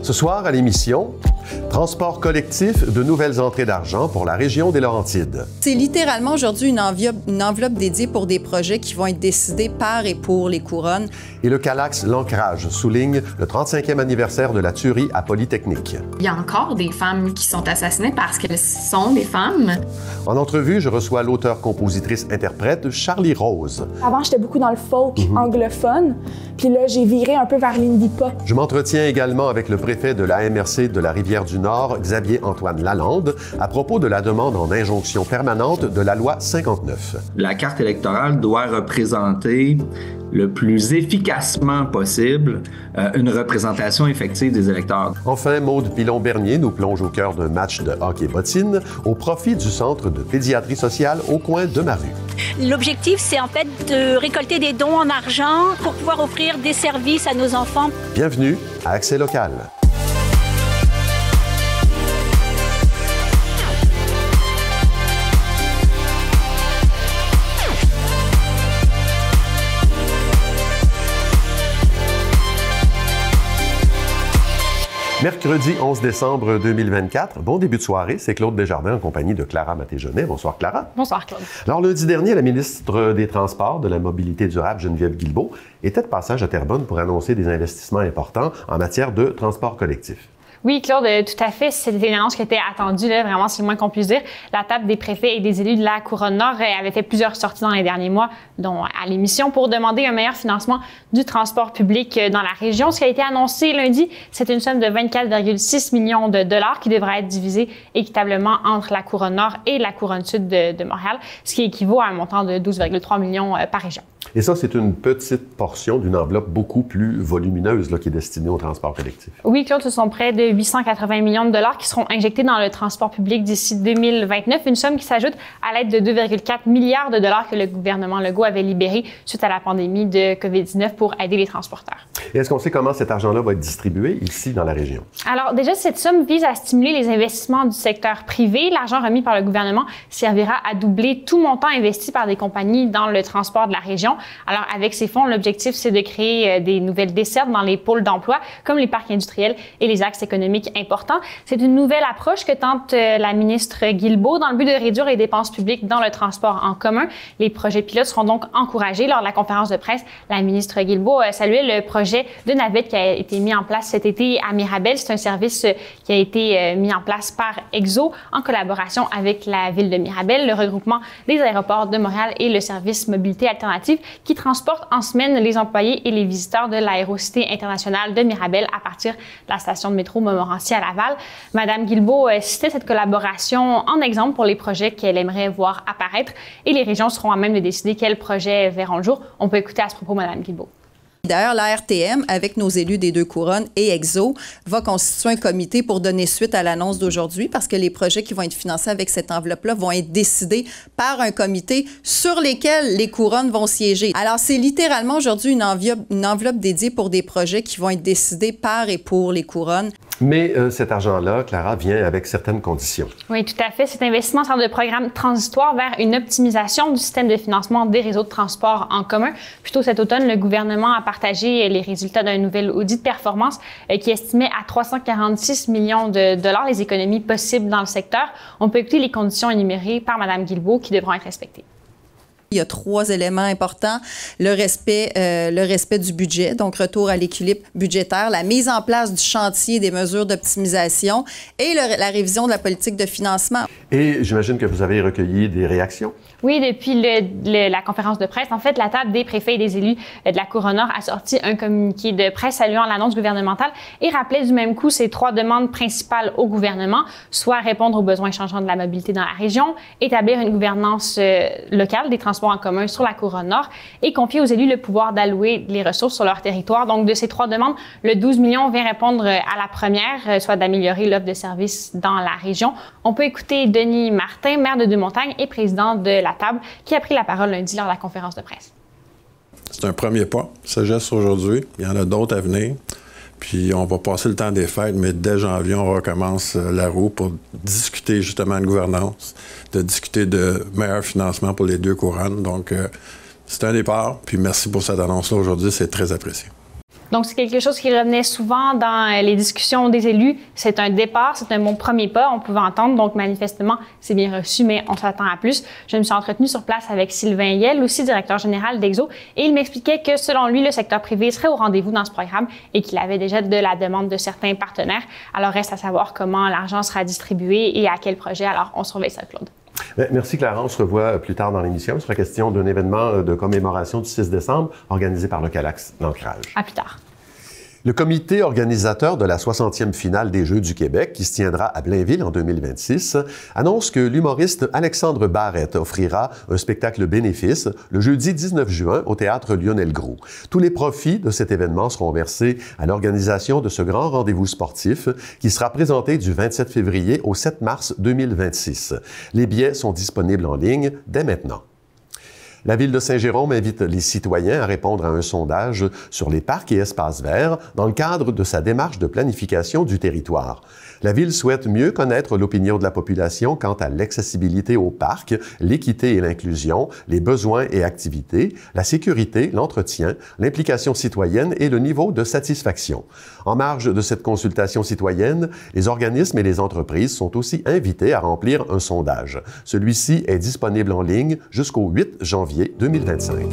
Ce soir à l'émission, transport collectif, de nouvelles entrées d'argent pour la région des Laurentides. C'est littéralement aujourd'hui une enveloppe dédiée pour des projets qui vont être décidés par et pour les couronnes. Et le Calax L'Ancrage souligne le 35e anniversaire de la tuerie à Polytechnique. Il y a encore des femmes qui sont assassinées parce qu'elles sont des femmes. En entrevue, je reçois l'auteur-compositrice-interprète Charlie Rose. Avant, j'étais beaucoup dans le folk anglophone, puis là, j'ai viré un peu vers l'indie pop. Je m'entretiens également avec le préfet de la MRC de la Rivière-du-Nord, Xavier-Antoine Lalande, à propos de la demande en injonction permanente de la loi 59. La carte électorale doit représenter le plus efficacement possible une représentation effective des électeurs. Enfin, Maude Pilon-Bernier nous plonge au cœur d'un match de hockey bottine au profit du Centre de pédiatrie sociale au coin de ma rue. L'objectif, c'est en fait de récolter des dons en argent pour pouvoir offrir des services à nos enfants. Bienvenue à Accès local. Mercredi 11 décembre 2024. Bon début de soirée. C'est Claude Desjardins en compagnie de Clara Maté-Genet. Bonsoir, Clara. Bonsoir, Claude. Alors, lundi dernier, la ministre des Transports, de la Mobilité durable, Geneviève Guilbeault, était de passage à Terrebonne pour annoncer des investissements importants en matière de transport collectif. Oui, Claude, tout à fait. C'était une annonce qui était attendue, là, vraiment, c'est le moins qu'on puisse dire. La table des préfets et des élus de la Couronne-Nord avait fait plusieurs sorties dans les derniers mois, dont à l'émission, pour demander un meilleur financement du transport public dans la région. Ce qui a été annoncé lundi, c'est une somme de 24,6 millions de dollars qui devra être divisée équitablement entre la Couronne-Nord et la Couronne-Sud de Montréal, ce qui équivaut à un montant de 12,3 millions par région. Et ça, c'est une petite portion d'une enveloppe beaucoup plus volumineuse là, qui est destinée au transport collectif. Oui, Claude, ce sont près de 880 millions de dollars qui seront injectés dans le transport public d'ici 2029, une somme qui s'ajoute à l'aide de 2,4 milliards de dollars que le gouvernement Legault avait libéré suite à la pandémie de COVID-19 pour aider les transporteurs. Et est-ce qu'on sait comment cet argent-là va être distribué ici dans la région? Alors déjà, cette somme vise à stimuler les investissements du secteur privé. L'argent remis par le gouvernement servira à doubler tout montant investi par des compagnies dans le transport de la région. Alors avec ces fonds, l'objectif, c'est de créer des nouvelles dessertes dans les pôles d'emploi, comme les parcs industriels et les axes économiques importants. C'est une nouvelle approche que tente la ministre Guilbeault dans le but de réduire les dépenses publiques dans le transport en commun. Les projets pilotes seront donc encouragés. Lors de la conférence de presse, la ministre Guilbeault saluait le projet de navette qui a été mis en place cet été à Mirabel. C'est un service qui a été mis en place par EXO en collaboration avec la ville de Mirabel, le regroupement des aéroports de Montréal et le service mobilité alternative qui transporte en semaine les employés et les visiteurs de l'Aérocité internationale de Mirabel à partir de la station de métro Montmorency à Laval. Madame Guilbeault citait cette collaboration en exemple pour les projets qu'elle aimerait voir apparaître et les régions seront à même de décider quels projets verront le jour. On peut écouter à ce propos Madame Guilbeault. D'ailleurs, la RTM, avec nos élus des deux couronnes et EXO, va constituer un comité pour donner suite à l'annonce d'aujourd'hui parce que les projets qui vont être financés avec cette enveloppe-là vont être décidés par un comité sur lesquels les couronnes vont siéger. Alors, c'est littéralement aujourd'hui une enveloppe dédiée pour des projets qui vont être décidés par et pour les couronnes. Mais cet argent-là, Clara, vient avec certaines conditions. Oui, tout à fait. Cet investissement sert de programme transitoire vers une optimisation du système de financement des réseaux de transport en commun. Plus tôt cet automne, le gouvernement a partagé les résultats d'un nouvel audit de performance qui estimait à 346 millions de dollars les économies possibles dans le secteur. On peut écouter les conditions énumérées par Mme Guilbeault qui devront être respectées. Il y a 3 éléments importants. Le respect du budget, donc retour à l'équilibre budgétaire, la mise en place du chantier des mesures d'optimisation et la révision de la politique de financement. Et j'imagine que vous avez recueilli des réactions. Oui, depuis la conférence de presse, en fait, la table des préfets et des élus de la Couronne-Nord a sorti un communiqué de presse saluant l'annonce gouvernementale et rappelait du même coup ces 3 demandes principales au gouvernement, soit répondre aux besoins changeants de la mobilité dans la région, établir une gouvernance locale des transports en commun sur la Couronne-Nord et confier aux élus le pouvoir d'allouer les ressources sur leur territoire. Donc, de ces 3 demandes, le 12 millions vient répondre à la première, soit d'améliorer l'offre de services dans la région. On peut écouter Denis Martin, maire de Deux-Montagnes et président de la table, qui a pris la parole lundi lors de la conférence de presse. C'est un premier pas. Sagesse aujourd'hui. Il y en a d'autres à venir. Puis on va passer le temps des fêtes, mais dès janvier, on recommence la roue pour discuter justement de gouvernance, de discuter de meilleur financement pour les deux couronnes. Donc, c'est un départ. Puis merci pour cette annonce-là aujourd'hui. C'est très apprécié. Donc, c'est quelque chose qui revenait souvent dans les discussions des élus. C'est un départ, c'est mon premier pas, on pouvait entendre. Donc, manifestement, c'est bien reçu, mais on s'attend à plus. Je me suis entretenue sur place avec Sylvain Yel, aussi directeur général d'Exo, et il m'expliquait que, selon lui, le secteur privé serait au rendez-vous dans ce programme et qu'il avait déjà de la demande de certains partenaires. Alors, reste à savoir comment l'argent sera distribué et à quel projet. Alors, on surveille ça, Claude. Merci Clara, on se revoit plus tard dans l'émission. Il sera question d'un événement de commémoration du 6 décembre organisé par le Calax d'Ancrage. À plus tard. Le comité organisateur de la 60e finale des Jeux du Québec, qui se tiendra à Blainville en 2026, annonce que l'humoriste Alexandre Barrette offrira un spectacle bénéfice le jeudi 19 juin au théâtre Lionel Groulx. Tous les profits de cet événement seront versés à l'organisation de ce grand rendez-vous sportif qui sera présenté du 27 février au 7 mars 2026. Les billets sont disponibles en ligne dès maintenant. La Ville de Saint-Jérôme invite les citoyens à répondre à un sondage sur les parcs et espaces verts dans le cadre de sa démarche de planification du territoire. La Ville souhaite mieux connaître l'opinion de la population quant à l'accessibilité aux parcs, l'équité et l'inclusion, les besoins et activités, la sécurité, l'entretien, l'implication citoyenne et le niveau de satisfaction. En marge de cette consultation citoyenne, les organismes et les entreprises sont aussi invités à remplir un sondage. Celui-ci est disponible en ligne jusqu'au 8 janvier 2025.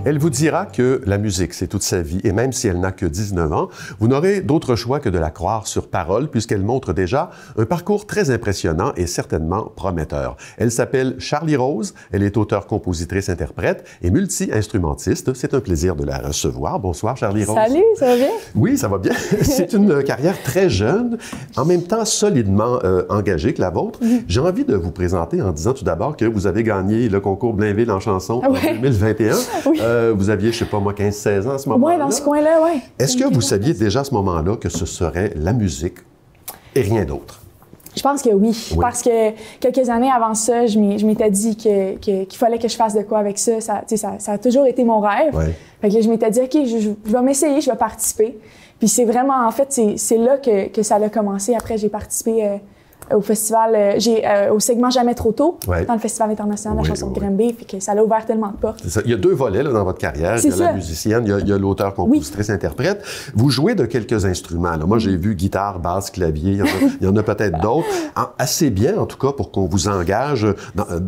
Elle vous dira que la musique, c'est toute sa vie, et même si elle n'a que 19 ans, vous n'aurez d'autre choix que de la croire sur parole, puisqu'elle montre déjà un parcours très impressionnant et certainement prometteur. Elle s'appelle Charlie Rose, elle est auteure, compositrice, interprète et multi-instrumentiste. C'est un plaisir de la recevoir. Bonsoir, Charlie Rose. Salut, ça va bien? Oui, ça va bien. C'est une carrière très jeune, en même temps solidement engagée que la vôtre. J'ai envie de vous présenter en disant tout d'abord que vous avez gagné le concours Blainville en chanson en 2021. Oui. Vous aviez, je sais pas moi, 15-16 ans à ce moment-là. Oui, dans ce coin-là, oui. Est-ce que vous saviez déjà à ce moment-là que ce serait la musique et rien d'autre? Je pense que oui, parce que quelques années avant ça, je m'étais dit qu'il fallait que je fasse de quoi avec ça. Ça a toujours été mon rêve. Ouais. Fait que je m'étais dit, OK, je vais m'essayer, je vais participer. Puis c'est vraiment, en fait, c'est là que ça a commencé. Après, j'ai participé au festival, au segment Jamais trop tôt, dans le Festival international de la chanson de Granby, puis que ça a ouvert tellement de portes. Il y a deux volets là, dans votre carrière. Il y a la musicienne, il y a l'auteur, compositrice, interprète. Vous jouez de quelques instruments. Là. Moi, j'ai vu guitare, basse, clavier. Il y en a peut-être d'autres. Assez bien, en tout cas, pour qu'on vous engage.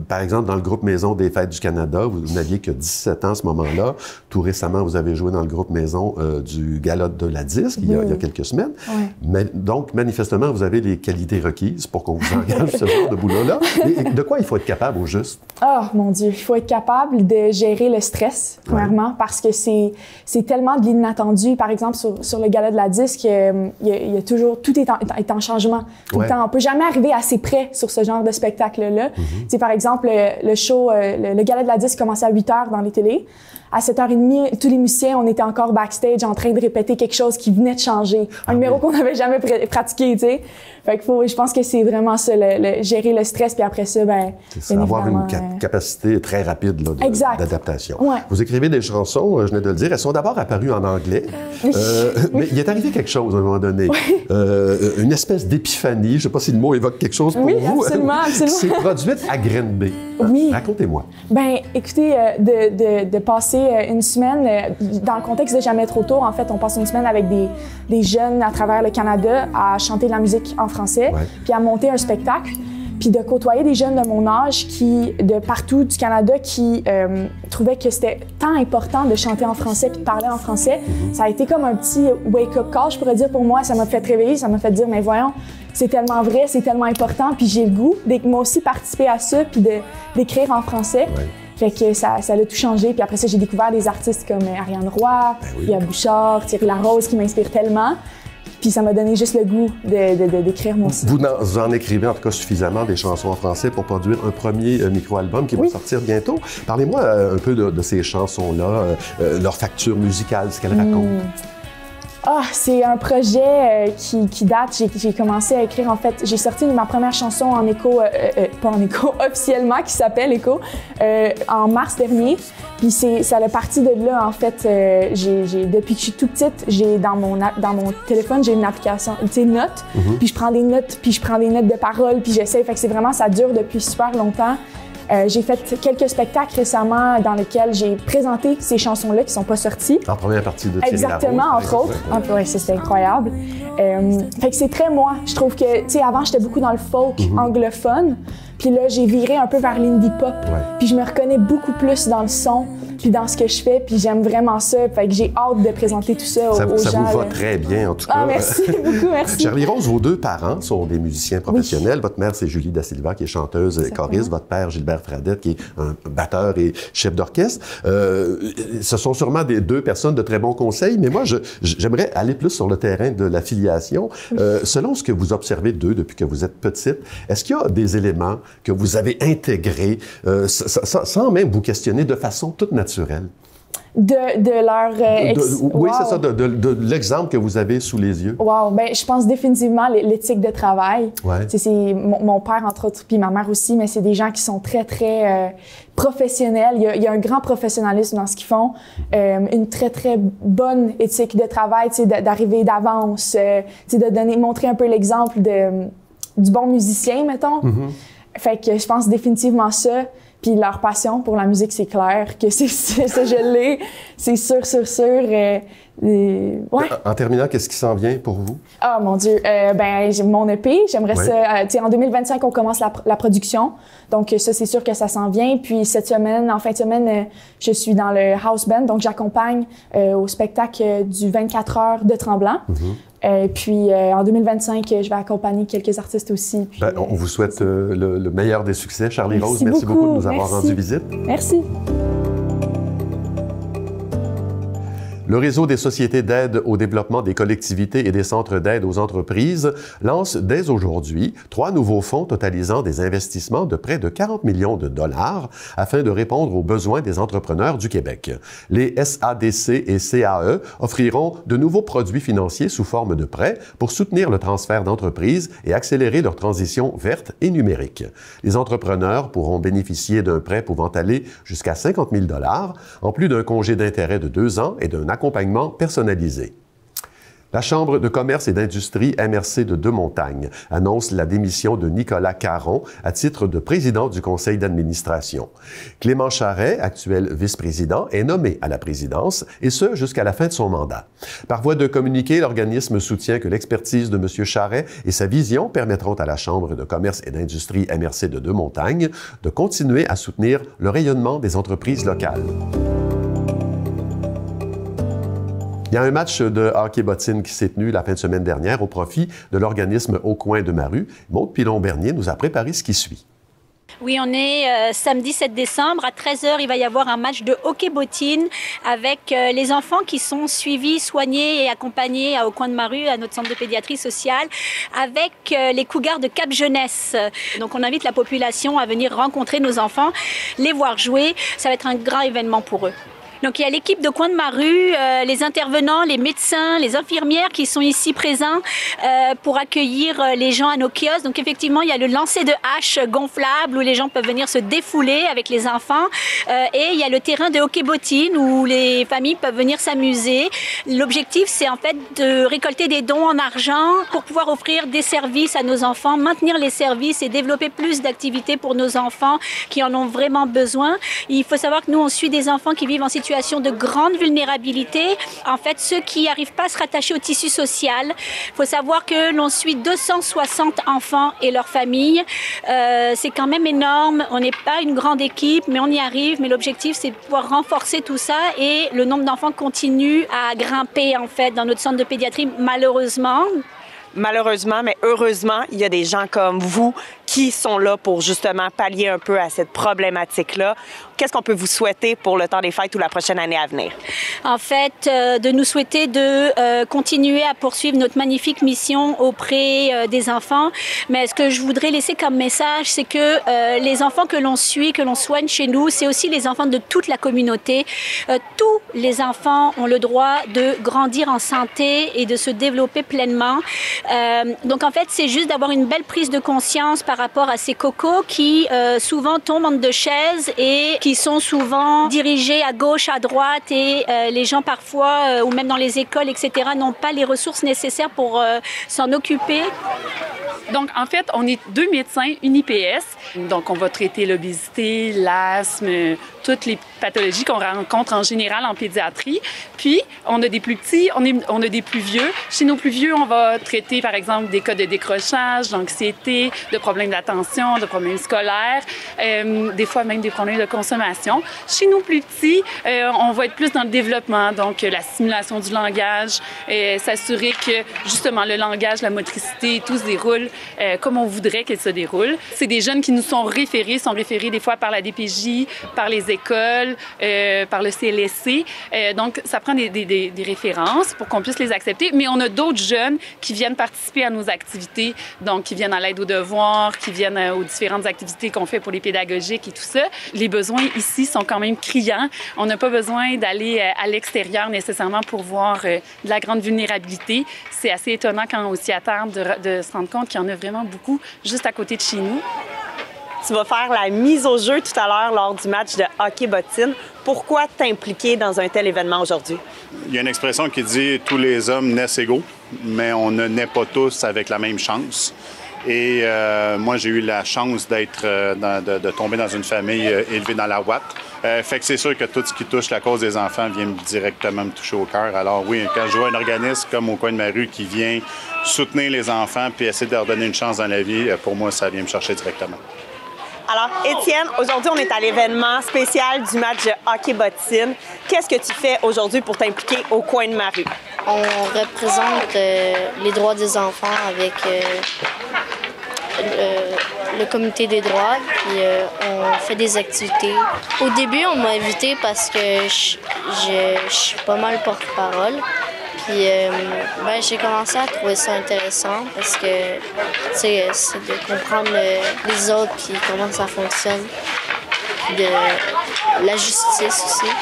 Par exemple, dans le groupe Maison des Fêtes du Canada, vous n'aviez que 17 ans à ce moment-là. Tout récemment, vous avez joué dans le groupe Maison du Gala de la Disque, il y a quelques semaines. Mais, donc, manifestement, vous avez les qualités requises pour qu'on vous engage ce genre de boulot-là. Et de quoi il faut être capable au juste? Oh, mon Dieu, il faut être capable de gérer le stress, premièrement, parce que c'est tellement de l'inattendu. Par exemple, sur le Gala de la Disque, il y a toujours, tout est en changement. Tout le temps. On peut jamais arriver assez près sur ce genre de spectacle-là. Par exemple, le show, le Gala de la Disque commençait à 8h dans les télés. À 7h30, tous les musiciens, on était encore backstage en train de répéter quelque chose qui venait de changer. Un numéro qu'on n'avait jamais pratiqué, tu sais. Fait que je pense que c'est vraiment ça, gérer le stress, puis après ça, c'est ça, avoir une capacité très rapide d'adaptation. Ouais. Vous écrivez des chansons, je venais de le dire, elles sont d'abord apparues en anglais, mais il est arrivé quelque chose à un moment donné. Une espèce d'épiphanie, je ne sais pas si le mot évoque quelque chose pour vous. Oui, absolument. Qui s'est produite à Granby. Oui. Racontez-moi. Bien, écoutez, de passer une semaine, dans le contexte de Jamais trop tôt, en fait, on passe une semaine avec des jeunes à travers le Canada à chanter de la musique en français, puis à monter un spectacle, puis de côtoyer des jeunes de mon âge de partout du Canada qui trouvaient que c'était tant important de chanter en français puis de parler en français. Ça a été comme un petit wake-up call, je pourrais dire, pour moi. Ça m'a fait réveiller, ça m'a fait dire, mais voyons, c'est tellement vrai, c'est tellement important, puis j'ai le goût de moi aussi participer à ça, puis d'écrire en français. Fait que ça a tout changé. Puis après ça, j'ai découvert des artistes comme Ariane Roy, Pia Bouchard, Thierry Larose, qui m'inspirent tellement. Puis ça m'a donné juste le goût d'écrire moi aussi. Vous en écrivez en tout cas suffisamment des chansons en français pour produire un premier micro-album qui va sortir bientôt. Parlez-moi un peu de ces chansons-là, leur facture musicale, ce qu'elles racontent. C'est un projet qui date. J'ai commencé à écrire, en fait, j'ai sorti ma première chanson en écho, pas en écho, officiellement, qui s'appelle Écho, en mars dernier. Puis ça a parti de là, en fait. Depuis que je suis toute petite, dans mon téléphone, j'ai une application, tu sais, notes. Puis je prends des notes, puis je prends des notes de paroles, puis j'essaie. Fait que c'est vraiment, ça dure depuis super longtemps. J'ai fait quelques spectacles récemment dans lesquels j'ai présenté ces chansons-là qui sont pas sorties. En première partie de Thierry Exactement, Larose, entre autres. Ouais, c'était incroyable. Fait que c'est très moi. Je trouve que, tu sais, avant, j'étais beaucoup dans le folk anglophone. Puis là, j'ai viré un peu vers l'indie pop. Ouais. Puis je me reconnais beaucoup plus dans le son, puis dans ce que je fais. Puis j'aime vraiment ça. Fait que j'ai hâte de présenter tout ça aux gens. Ça vous va très bien, en tout cas. Ah, merci beaucoup, merci. Charlie Rose, vos deux parents sont des musiciens professionnels. Oui. Votre mère, c'est Julie Da Silva, qui est chanteuse et choriste. Votre père, Gilbert Fradette, qui est un batteur et chef d'orchestre. Ce sont sûrement deux personnes de très bons conseils, mais moi, j'aimerais aller plus sur le terrain de la filiation. Selon ce que vous observez d'eux depuis que vous êtes petite, est-ce qu'il y a des éléments que vous avez intégrés sans même vous questionner de façon toute naturelle? De leur... oui, c'est ça, de l'exemple que vous avez sous les yeux. Wow, bien, je pense définitivement l'éthique de travail. Ouais. C'est mon père, entre autres, puis ma mère aussi, mais c'est des gens qui sont très, très professionnels. Il y a un grand professionnalisme dans ce qu'ils font, une très, très bonne éthique de travail, d'arriver d'avance, de montrer un peu l'exemple du bon musicien, mettons. Fait que je pense définitivement ça. Puis leur passion pour la musique, c'est clair que je l'ai. C'est sûr. Ouais. En terminant, qu'est-ce qui s'en vient pour vous? Ah, mon Dieu. J'ai mon EP. J'aimerais ça... en 2025, on commence la production. Donc, ça, c'est sûr que ça s'en vient. Puis cette semaine, en fin de semaine, je suis dans le house band. Donc, j'accompagne au spectacle du 24 heures de Tremblant. Puis en 2025, je vais accompagner quelques artistes aussi. Puis, on vous souhaite le meilleur des succès. Charlie Rose, merci beaucoup de nous avoir rendu visite. Merci. Le réseau des sociétés d'aide au développement des collectivités et des centres d'aide aux entreprises lance dès aujourd'hui 3 nouveaux fonds totalisant des investissements de près de 40 millions de dollars afin de répondre aux besoins des entrepreneurs du Québec. Les SADC et CAE offriront de nouveaux produits financiers sous forme de prêts pour soutenir le transfert d'entreprises et accélérer leur transition verte et numérique. Les entrepreneurs pourront bénéficier d'un prêt pouvant aller jusqu'à 50 000 dollars, en plus d'un congé d'intérêt de 2 ans et d'un accompagnement personnalisé. La Chambre de commerce et d'industrie MRC de Deux-Montagnes annonce la démission de Nicolas Caron à titre de président du conseil d'administration. Clément Charret, actuel vice-président, est nommé à la présidence, et ce jusqu'à la fin de son mandat. Par voie de communiqué, l'organisme soutient que l'expertise de M. Charret et sa vision permettront à la Chambre de commerce et d'industrie MRC de Deux-Montagnes de continuer à soutenir le rayonnement des entreprises locales. Il y a un match de hockey bottine qui s'est tenu la fin de semaine dernière au profit de l'organisme Au Coin de ma rue. Maude Pilon-Bernier nous a préparé ce qui suit. Oui, on est samedi 7 décembre. À 13h, il va y avoir un match de hockey bottine avec les enfants qui sont suivis, soignés et accompagnés Au Coin de ma rue, à notre centre de pédiatrie sociale, avec les Cougars de Cap Jeunesse. Donc, on invite la population à venir rencontrer nos enfants, les voir jouer. Ça va être un grand événement pour eux. Donc, il y a l'équipe de Coin de ma rue, les intervenants, les médecins, les infirmières qui sont ici présents pour accueillir les gens à nos kiosques. Donc, effectivement, il y a le lancer de haches gonflable où les gens peuvent venir se défouler avec les enfants. Et il y a le terrain de hockey bottine où les familles peuvent venir s'amuser. L'objectif, c'est en fait de récolter des dons en argent pour pouvoir offrir des services à nos enfants, maintenir les services et développer plus d'activités pour nos enfants qui en ont vraiment besoin. Il faut savoir que nous, on suit des enfants qui vivent en situation de grande vulnérabilité. En fait, ceux qui n'arrivent pas à se rattacher au tissu social. Il faut savoir que l'on suit 260 enfants et leurs familles. C'est quand même énorme. On n'est pas une grande équipe, mais on y arrive. Mais l'objectif, c'est de pouvoir renforcer tout ça et le nombre d'enfants continue à grimper, en fait, dans notre centre de pédiatrie, malheureusement. Malheureusement, mais heureusement, il y a des gens comme vous qui sont là pour justement pallier un peu à cette problématique-là. Qu'est-ce qu'on peut vous souhaiter pour le temps des fêtes ou la prochaine année à venir? En fait, de nous souhaiter de continuer à poursuivre notre magnifique mission auprès des enfants. Mais ce que je voudrais laisser comme message, c'est que les enfants que l'on suit, que l'on soigne chez nous, c'est aussi les enfants de toute la communauté. Tous les enfants ont le droit de grandir en santé et de se développer pleinement. Donc, en fait, c'est juste d'avoir une belle prise de conscience par rapport à ces cocos qui souvent tombent en deux chaises et qui sont souvent dirigés à gauche, à droite et les gens parfois, ou même dans les écoles, etc., n'ont pas les ressources nécessaires pour s'en occuper. Donc, en fait, on est 2 médecins, une IPS. Donc, on va traiter l'obésité, l'asthme, toutes les pathologies qu'on rencontre en général en pédiatrie. Puis, on a des plus petits, on a des plus vieux. Chez nos plus vieux, on va traiter, par exemple, des cas de décrochage, d'anxiété, de problèmes d'attention, de problèmes scolaires, des fois même des problèmes de consommation. Chez nos plus petits, on va être plus dans le développement, donc la stimulation du langage, s'assurer que, justement, le langage, la motricité, tout se déroule comme on voudrait qu'elle se déroule. C'est des jeunes qui nous sont référés des fois par la DPJ, par les écoles, par le CLSC. Donc, ça prend des références pour qu'on puisse les accepter. Mais on a d'autres jeunes qui viennent participer à nos activités, donc qui viennent à l'aide aux devoirs, qui viennent aux différentes activités qu'on fait pour les pédagogiques et tout ça. Les besoins ici sont quand même criants. On n'a pas besoin d'aller à l'extérieur nécessairement pour voir de la grande vulnérabilité. C'est assez étonnant quand on s'y attarde de se rendre compte qu'il y en a vraiment beaucoup juste à côté de chez nous. Tu vas faire la mise au jeu tout à l'heure lors du match de hockey bottine. Pourquoi t'impliquer dans un tel événement aujourd'hui? Il y a une expression qui dit « tous les hommes naissent égaux », mais on ne naît pas tous avec la même chance. Et moi, j'ai eu la chance de tomber dans une famille élevée dans la Ouate. Fait que c'est sûr que tout ce qui touche la cause des enfants vient directement me toucher au cœur. Alors oui, quand je vois un organisme comme Au coin de ma rue qui vient soutenir les enfants puis essayer de leur donner une chance dans la vie, pour moi, ça vient me chercher directement. Alors, Étienne, aujourd'hui, on est à l'événement spécial du match de hockey bottine. Qu'est-ce que tu fais aujourd'hui pour t'impliquer au coin de ma rue? On représente les droits des enfants avec le comité des droits, puis on fait des activités. Au début, on m'a invitée parce que je suis pas mal porte-parole. Puis j'ai commencé à trouver ça intéressant parce que c'est de comprendre les autres puis comment ça fonctionne. Puis de la justice aussi.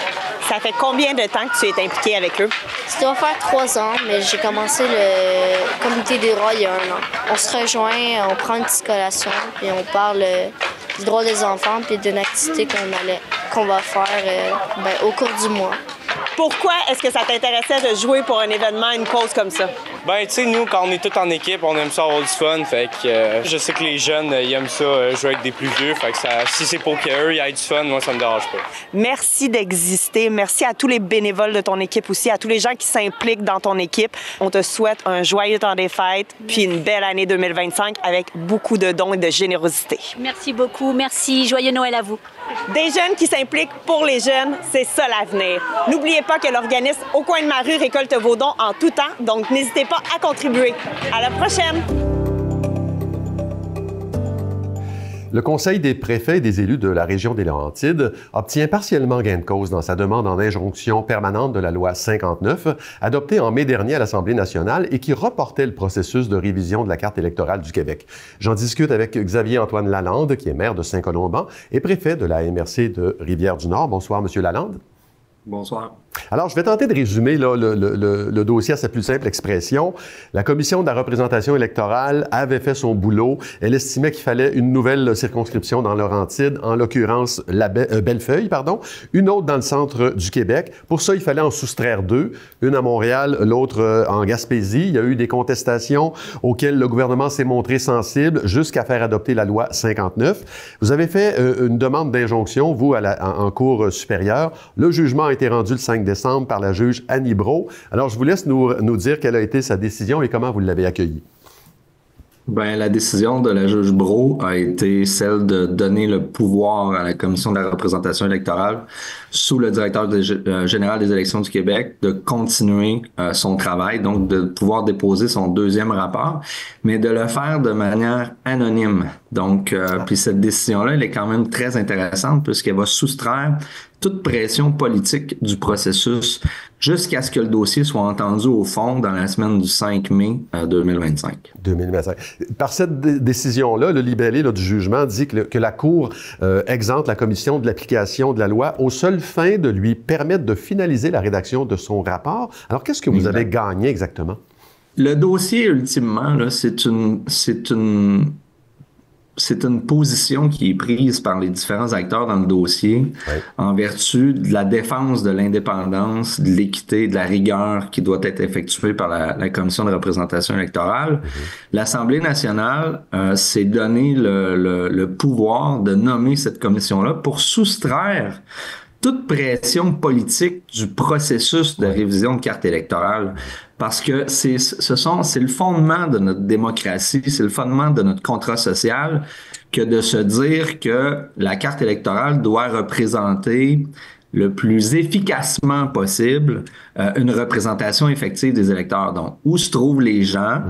Ça fait combien de temps que tu es impliquée avec eux? Ça doit faire 3 ans, mais j'ai commencé le comité des droits il y a 1 an. On se rejoint, on prend une petite collation, puis on parle du droit des enfants puis d'une activité qu'on va faire au cours du mois. Pourquoi est-ce que ça t'intéressait de jouer pour un événement, une cause comme ça? Ben, tu sais, nous, quand on est tous en équipe, on aime ça avoir du fun. Fait que je sais que les jeunes, ils aiment ça jouer avec des plus vieux. Fait que si c'est pour qu'eux, ils aient du fun, moi, ça me dérange pas. Merci d'exister. Merci à tous les bénévoles de ton équipe aussi, à tous les gens qui s'impliquent dans ton équipe. On te souhaite un joyeux temps des fêtes, puis une belle année 2025 avec beaucoup de dons et de générosité. Merci beaucoup. Merci. Joyeux Noël à vous. Des jeunes qui s'impliquent pour les jeunes, c'est ça l'avenir. N'oubliez pas que l'organisme Au coin de ma rue récolte vos dons en tout temps, donc n'hésitez pas à contribuer. À la prochaine! Le Conseil des préfets et des élus de la région des Laurentides obtient partiellement gain de cause dans sa demande en injonction permanente de la loi 59, adoptée en mai dernier à l'Assemblée nationale et qui reportait le processus de révision de la carte électorale du Québec. J'en discute avec Xavier-Antoine Lalande, qui est maire de Saint-Colomban et préfet de la MRC de Rivière-du-Nord. Bonsoir, Monsieur Lalande. Bonsoir. Alors, je vais tenter de résumer là, le dossier à sa plus simple expression. La Commission de la représentation électorale avait fait son boulot. Elle estimait qu'il fallait une nouvelle circonscription dans Laurentides, en l'occurrence Bellefeuille, une autre dans le centre du Québec. Pour ça, il fallait en soustraire 2, une à Montréal, l'autre en Gaspésie. Il y a eu des contestations auxquelles le gouvernement s'est montré sensible jusqu'à faire adopter la loi 59. Vous avez fait une demande d'injonction, vous, en cour supérieure. Le jugement a été rendu le 5 décembre par la juge Annie Brault. Alors, je vous laisse nous dire quelle a été sa décision et comment vous l'avez accueillie. Bien, la décision de la juge Brault a été celle de donner le pouvoir à la Commission de la représentation électorale sous le directeur général des élections du Québec de continuer son travail, donc de pouvoir déposer son 2e rapport, mais de le faire de manière anonyme. Donc, puis cette décision-là, elle est quand même très intéressante puisqu'elle va soustraire toute pression politique du processus jusqu'à ce que le dossier soit entendu au fond dans la semaine du 5 mai 2025. 2025. Par cette décision-là, le libellé du jugement dit que la Cour exempte la Commission de l'application de la loi aux seules fins de lui permettre de finaliser la rédaction de son rapport. Alors, qu'est-ce que vous avez gagné exactement? Le dossier, ultimement, là, c'est une c'est une position qui est prise par les différents acteurs dans le dossier en vertu de la défense de l'indépendance, de l'équité, de la rigueur qui doit être effectuée par la Commission de représentation électorale. L'Assemblée nationale s'est donné le pouvoir de nommer cette commission-là pour soustraire toute pression politique du processus de révision de carte électorale. Parce que c'est le fondement de notre démocratie, c'est le fondement de notre contrat social que de se dire que la carte électorale doit représenter le plus efficacement possible une représentation effective des électeurs. Donc, où se trouvent les gens?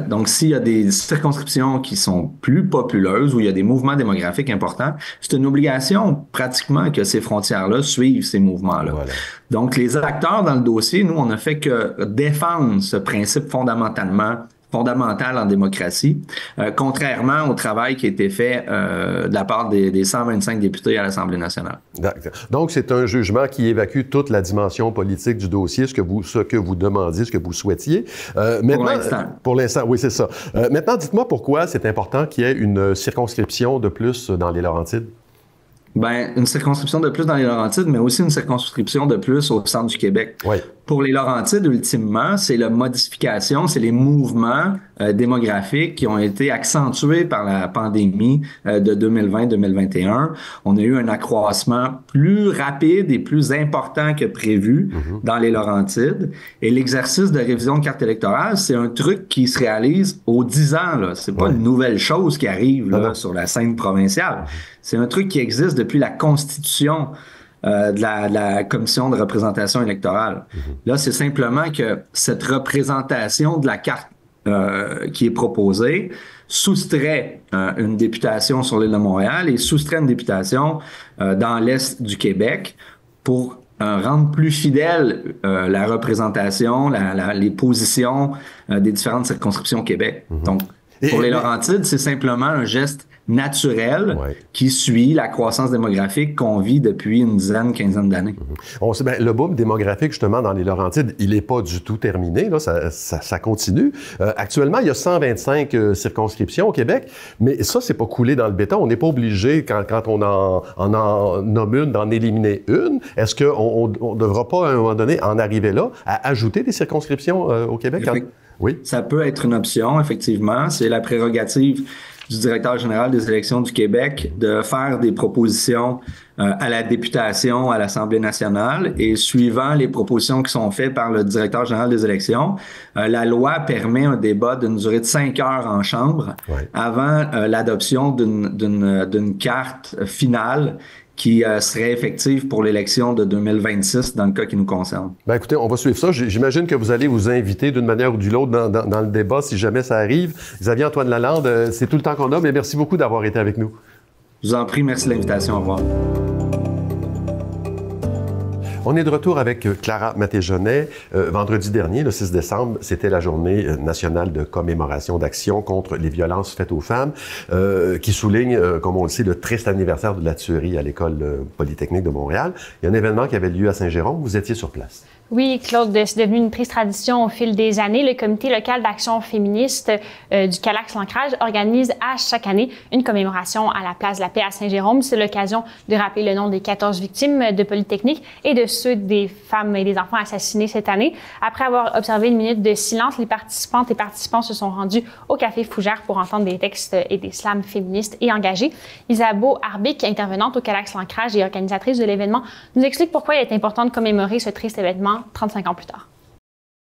Donc, s'il y a des circonscriptions qui sont plus populeuses, où il y a des mouvements démographiques importants, c'est une obligation pratiquement que ces frontières-là suivent ces mouvements-là. Voilà. Donc, les acteurs dans le dossier, nous, on n'a fait que défendre ce principe fondamental en démocratie, contrairement au travail qui a été fait de la part des 125 députés à l'Assemblée nationale. Donc, c'est un jugement qui évacue toute la dimension politique du dossier, ce que vous demandiez, ce que vous souhaitiez. Pour l'instant, oui, c'est ça. Maintenant, dites-moi pourquoi c'est important qu'il y ait une circonscription de plus dans les Laurentides? Ben, une circonscription de plus dans les Laurentides, mais aussi une circonscription de plus au centre du Québec. Oui. Pour les Laurentides, ultimement, c'est la modification, c'est les mouvements démographiques qui ont été accentués par la pandémie de 2020-2021. On a eu un accroissement plus rapide et plus important que prévu dans les Laurentides. Et l'exercice de révision de carte électorale, c'est un truc qui se réalise aux 10 ans. Là. C'est pas une nouvelle chose qui arrive là, sur la scène provinciale. C'est un truc qui existe depuis la Constitution de la Commission de représentation électorale. Là, c'est simplement que cette représentation de la carte qui est proposée soustrait une députation sur l'île de Montréal et soustrait une députation dans l'est du Québec pour rendre plus fidèle la représentation, les positions des différentes circonscriptions au Québec. Donc, pour les Laurentides, c'est simplement un geste naturel qui suit la croissance démographique qu'on vit depuis une quinzaine d'années. On sait, le boom démographique, justement, dans les Laurentides, il n'est pas du tout terminé. Là, ça continue. Actuellement, il y a 125 circonscriptions au Québec, mais ça, c'est pas coulé dans le béton. On n'est pas obligé, quand on en nomme une, d'en éliminer une. Est-ce qu'on ne devra pas, à un moment donné, en arriver là, à ajouter des circonscriptions au Québec? Oui. Ça peut être une option, effectivement. C'est la prérogative du directeur général des élections du Québec de faire des propositions à la députation, à l'Assemblée nationale, et suivant les propositions qui sont faites par le directeur général des élections, la loi permet un débat d'une durée de 5 heures en chambre avant l'adoption d'une carte finale qui serait effective pour l'élection de 2026 dans le cas qui nous concerne. Bien, écoutez, on va suivre ça. J'imagine que vous allez vous inviter d'une manière ou d'une autre dans le débat si jamais ça arrive. Xavier-Antoine Lalande, c'est tout le temps qu'on a, mais merci beaucoup d'avoir été avec nous. Je vous en prie, merci de l'invitation. Au revoir. On est de retour avec Clara Matéjonet. Vendredi dernier, le 6 décembre, c'était la journée nationale de commémoration d'action contre les violences faites aux femmes, qui souligne, comme on le sait, le triste anniversaire de la tuerie à l'École polytechnique de Montréal. Il y a un événement qui avait lieu à Saint-Jérôme. Vous étiez sur place. Oui, Claude, c'est devenu une triste tradition au fil des années. Le Comité local d'action féministe du Calax-L'ancrage organise à chaque année une commémoration à la place de la Paix à Saint-Jérôme. C'est l'occasion de rappeler le nom des 14 victimes de Polytechnique et de ceux des femmes et des enfants assassinés cette année. Après avoir observé une minute de silence, les participantes et participants se sont rendus au Café Fougère pour entendre des textes et des slams féministes et engagés. Isabeau Arbic, intervenante au Calax-L'ancrage et organisatrice de l'événement, nous explique pourquoi il est important de commémorer ce triste événement 35 ans plus tard.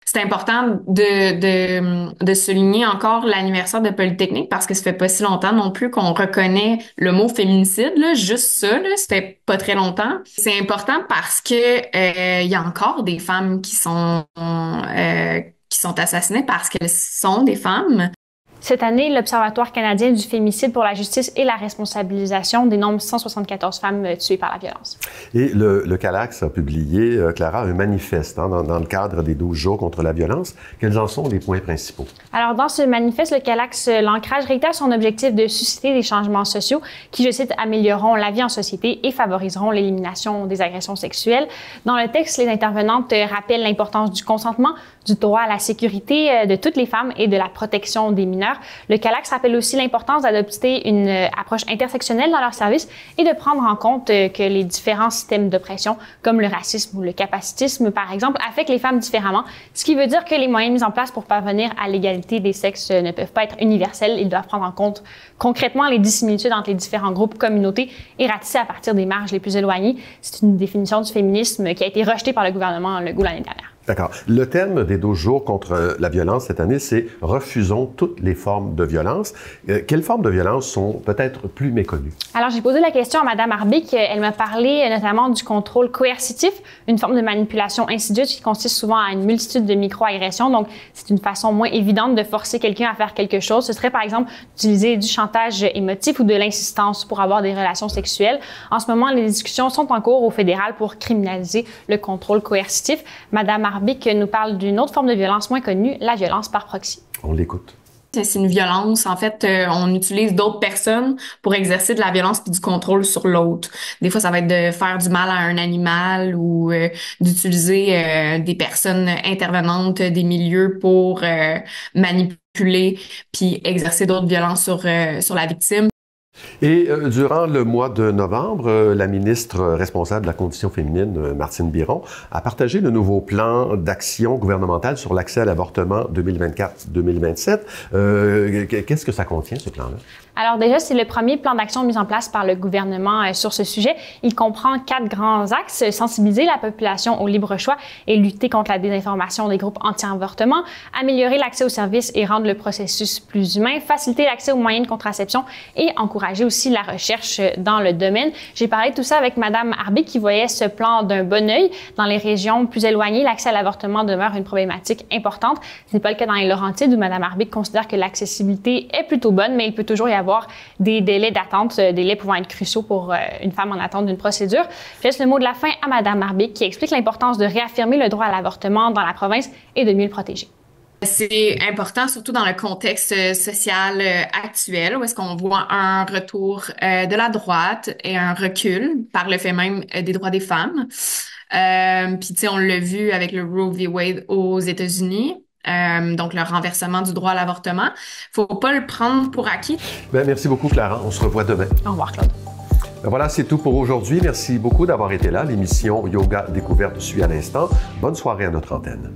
C'est important de souligner encore l'anniversaire de Polytechnique parce que ça fait pas si longtemps non plus qu'on reconnaît le mot féminicide, là, juste ça, là, ça fait pas très longtemps. C'est important parce que il y a encore des femmes qui sont assassinées parce qu'elles sont des femmes. Cette année, l'Observatoire canadien du féminicide pour la justice et la responsabilisation dénombre 174 femmes tuées par la violence. Et le Calax a publié, Clara, un manifeste dans le cadre des 12 jours contre la violence. Quels en sont les points principaux? Alors, dans ce manifeste, le Calax-L'ancrage réitère son objectif de susciter des changements sociaux qui, je cite, amélioreront la vie en société et favoriseront l'élimination des agressions sexuelles. Dans le texte, les intervenantes rappellent l'importance du consentement, du droit à la sécurité de toutes les femmes et de la protection des mineurs. mineurs. Le CALACS rappelle aussi l'importance d'adopter une approche intersectionnelle dans leur service et de prendre en compte que les différents systèmes d'oppression, comme le racisme ou le capacitisme, par exemple, affectent les femmes différemment, ce qui veut dire que les moyens mis en place pour parvenir à l'égalité des sexes ne peuvent pas être universels. Ils doivent prendre en compte concrètement les dissimilitudes entre les différents groupes, communautés et ratisser à partir des marges les plus éloignées. C'est une définition du féminisme qui a été rejetée par le gouvernement Legault l'année dernière. D'accord. Le thème des 12 jours contre la violence cette année, c'est « Refusons toutes les formes de violence ». Quelles formes de violence sont peut-être plus méconnues? Alors, j'ai posé la question à Mme Arbic. Elle m'a parlé notamment du contrôle coercitif, une forme de manipulation insidieuse qui consiste souvent à une multitude de micro-agressions. Donc, c'est une façon moins évidente de forcer quelqu'un à faire quelque chose. Ce serait, par exemple, d'utiliser du chantage émotif ou de l'insistance pour avoir des relations sexuelles. En ce moment, les discussions sont en cours au fédéral pour criminaliser le contrôle coercitif. Mme Arbic nous parle d'une autre forme de violence moins connue, la violence par proxy. On l'écoute. C'est une violence. En fait, on utilise d'autres personnes pour exercer de la violence puis du contrôle sur l'autre. Des fois, ça va être de faire du mal à un animal ou d'utiliser des personnes intervenantes des milieux pour manipuler puis exercer d'autres violences sur la victime. Et durant le mois de novembre, la ministre responsable de la condition féminine, Martine Biron, a partagé le nouveau plan d'action gouvernemental sur l'accès à l'avortement 2024-2027. Qu'est-ce que ça contient, ce plan-là? Alors déjà, c'est le premier plan d'action mis en place par le gouvernement sur ce sujet. Il comprend 4 grands axes: sensibiliser la population au libre choix et lutter contre la désinformation des groupes anti-avortement, améliorer l'accès aux services et rendre le processus plus humain, faciliter l'accès aux moyens de contraception et encourager aussi la recherche dans le domaine. J'ai parlé de tout ça avec Mme Arbic qui voyait ce plan d'un bon œil. Dans les régions plus éloignées, l'accès à l'avortement demeure une problématique importante. Ce n'est pas le cas dans les Laurentides où Mme Arbic considère que l'accessibilité est plutôt bonne, mais il peut toujours y avoir des délais d'attente, délais pouvant être cruciaux pour une femme en attente d'une procédure. Je laisse le mot de la fin à Mme Arbic qui explique l'importance de réaffirmer le droit à l'avortement dans la province et de mieux le protéger. C'est important, surtout dans le contexte social actuel, où est-ce qu'on voit un retour de la droite et un recul, par le fait même des droits des femmes. Puis, tu sais, on l'a vu avec le Roe v. Wade aux États-Unis. Donc, le renversement du droit à l'avortement. Faut pas le prendre pour acquis. Bien, merci beaucoup, Clara. On se revoit demain. Au revoir, Claude. Ben voilà, c'est tout pour aujourd'hui. Merci beaucoup d'avoir été là. L'émission Yoga Découverte suit à l'instant. Bonne soirée à notre antenne.